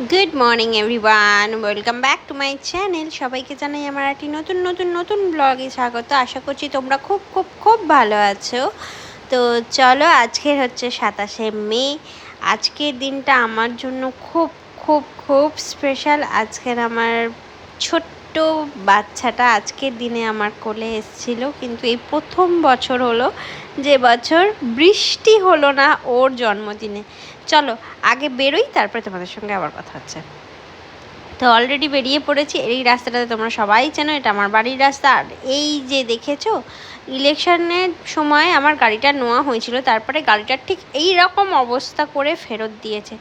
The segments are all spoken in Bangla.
Good morning everyone, welcome back to my channel. সবাইকে জানাই আমার একটি নতুন নতুন নতুন ব্লগে স্বাগত। আশা করছি তোমরা খুব খুব খুব ভালো আছো। তো চলো, আজকের হচ্ছে 27শে মে। আজকের দিনটা আমার জন্য খুব খুব খুব স্পেশাল। আজকের আমার ছোট্ট বাচ্চাটা আজকের দিনে আমার কোলে এসেছিলো, কিন্তু এই প্রথম বছর হলো যে বছর বৃষ্টি হলো না ওর জন্মদিনে। চলো আগে বেরোই, তারপরে তোমাদের সঙ্গে আবার কথা হচ্ছে। তো অলরেডি বেরিয়ে পড়েছি। এই রাস্তাটাতে তোমরা সবাই চেনো, এটা আমার বাড়ির রাস্তা। আর এই যে দেখেছো, ইলেকশনের সময় আমার গাড়িটা নেওয়া হয়েছিল, তারপরে গাড়িটার ঠিক এই রকম অবস্থা করে ফেরত দিয়েছে।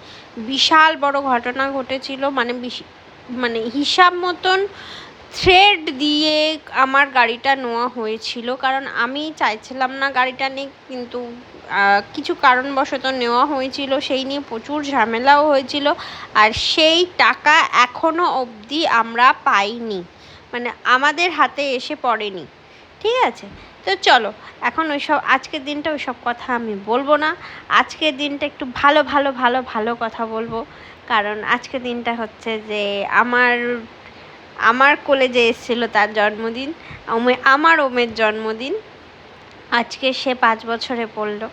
বিশাল বড় ঘটনা ঘটেছিল, মানে হিসাব মতন থ্রেড দিয়ে আমার গাড়িটা নেওয়া হয়েছিল, কারণ আমি চাইছিলাম না গাড়িটা নিই, কিন্তু কিছু কারণবশত নেওয়া হয়েছিল। সেই নিয়ে প্রচুর ঝামেলাও হয়েছিল, আর সেই টাকা এখনও অবধি আমরা পাইনি, মানে আমাদের হাতে এসে পড়েনি। ঠিক আছে, তো চলো এখন ওইসব আজকের দিনটা ওইসব কথা আমি বলবো না। আজকের দিনটা একটু ভালো ভালো ভালো ভালো কথা বলবো, কারণ আজকের দিনটা হচ্ছে যে আমার কোলে যে এসেছিলো তার জন্মদিন। আমার ওমের জন্মদিন। আজকে সে 5 বছরে পড়লো।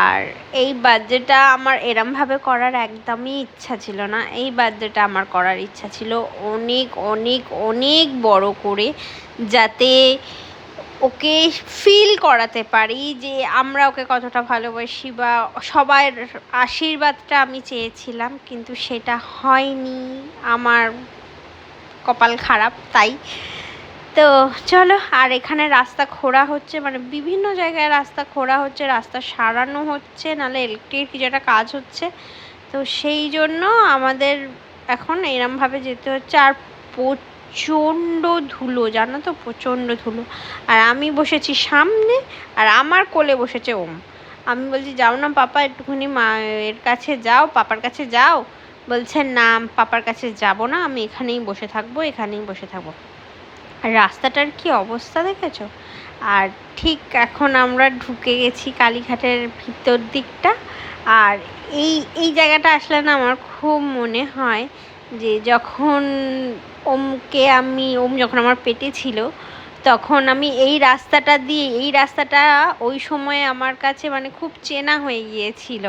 আর এই বার্থডেটা আমার এরমভাবে করার একদমই ইচ্ছা ছিল না। এই বার্থডেটা আমার করার ইচ্ছা ছিল অনেক অনেক অনেক বড় করে, যাতে ওকে ফিল করাতে পারি যে আমরা ওকে কতটা ভালোবাসি, বা সবার আশীর্বাদটা আমি চেয়েছিলাম, কিন্তু সেটা হয়নি। আমার কপাল খারাপ তাই। তো চলো, আর এখানে রাস্তা খোঁড়া হচ্ছে, মানে বিভিন্ন জায়গায় রাস্তা খোঁড়া হচ্ছে, রাস্তা সারানো হচ্ছে, নাহলে ইলেকট্রিক কিছু একটা কাজ হচ্ছে। তো সেই জন্য আমাদের এখন এরমভাবে যেতে হচ্ছে। আর প্রচণ্ড ধুলো, জানো তো, প্রচণ্ড ধুলো। আর আমি বসেছি সামনে, আর আমার কোলে বসেছে ওম। আমি বলছি যাও না পাপা, একটুখানি মায়ের কাছে যাও, পাপার কাছে যাও। বলছে না, পাপার কাছে যাব না, আমি এখানেই বসে থাকবো, এখানেই বসে থাকবো। আর রাস্তাটার কি অবস্থা দেখেছো? আর ঠিক এখন আমরা ঢুকে গেছি কালীঘাটের ভিতর দিকটা। আর এই এই জায়গাটা আসলে না আমার খুব মনে হয় যে যখন ওম যখন আমার পেটে ছিল, তখন আমি এই রাস্তাটা ওই সময় আমার কাছে মানে খুব চেনা হয়ে গিয়েছিল,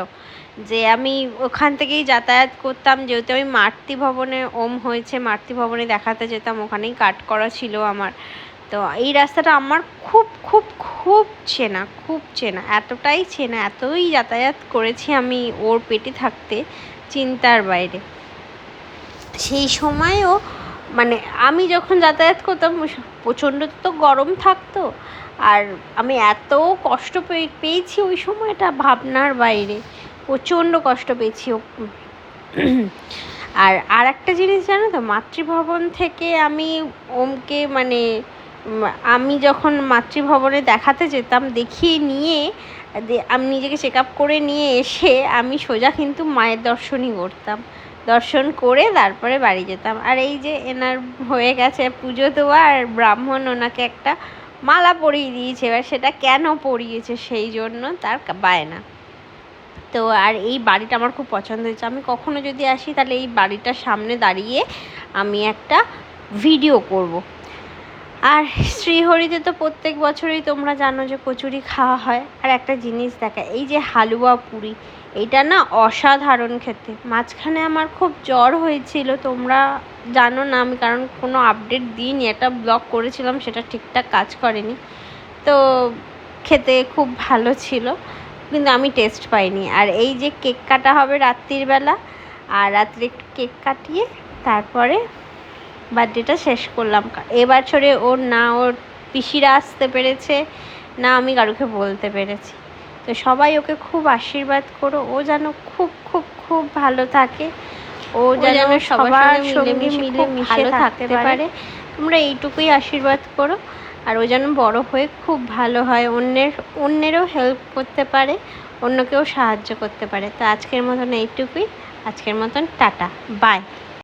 যে আমি ওখান থেকেই যাতায়াত করতাম। যেহেতু আমি মাতৃভবনে ওম হয়েছে, মাতৃভবনে দেখাতে যেতাম, ওখানেই কাট করা ছিল আমার। তো এই রাস্তাটা আমার খুব খুব খুব চেনা, খুব চেনা, এতটাই চেনা, এতই যাতায়াত করেছি আমি ওর পেটে থাকতে, চিন্তার বাইরে। সেই সময়ও মানে আমি যখন যাতায়াত করতাম, প্রচণ্ড তো গরম থাকতো, আর আমি এত কষ্ট পেয়েছি ওই সময়টা ভাবনার বাইরে। প্রচণ্ড কষ্ট পেয়েছি। আর একটা জিনিস জানো তো, মাতৃভবন থেকে আমি ওমকে মানে আমি যখন মাতৃভবনে দেখাতে যেতাম, দেখিয়ে নিয়ে আমি নিজেকে চেক আপ করে নিয়ে এসে আমি সোজা কিন্তু মায়ের দর্শনই করতাম। দর্শন করে তারপরে বাড়ি যেতাম। আর এই যে এনার হয়ে গেছে পুজো দেওয়া, আর ব্রাহ্মণ ওনাকে একটা মালা পরিয়ে দিয়েছে। এবার সেটা কেন পরিয়েছে, সেই জন্য তার বায়না। তো আর এই বাড়িটা আমার খুব পছন্দ হয়েছে। আমি কখনো যদি আসি তাহলে এই বাড়িটার সামনে দাঁড়িয়ে আমি একটা ভিডিও করব। আর শ্রীহরিতে তো প্রত্যেক বছরই তোমরা জানো যে কচুরি খাওয়া হয়। আর একটা জিনিস দেখা, এই যে হালুয়া পুরি, এটা না অসাধারণ খেতে। মাঝখানে আমার খুব জ্বর হয়েছিল, তোমরা জানো না, আমি কারণ কোনো আপডেট দিইনি, একটা ব্লগ করেছিলাম সেটা ঠিকঠাক কাজ করেনি। তো খেতে খুব ভালো ছিল, কিন্তু আমি টেস্ট পাইনি। আর এই যে কেক কাটা হবে রাত্রির বেলা, আর রাত্রে একটু কেক কাটিয়ে তারপরে বার্থডেটা শেষ করলাম। এবছরে ওর পিসিরা আসতে পেরেছে, না আমি কারুকে বলতে পেরেছি। তো সবাই ওকে খুব আশীর্বাদ করো, ও যেন খুব খুব খুব ভালো থাকে, ও যেন সবার সঙ্গে মিলে মিশে থাকতে পারে। তোমরা এইটুকুই আশীর্বাদ করো। আর ও যেন বড় হয়ে খুব ভালো হয়, অন্যেরও হেল্প করতে পারে, অন্যকেও সাহায্য করতে পারে। তো আজকের মতন এইটুকুই। আজকের মতন টাটা, বাই।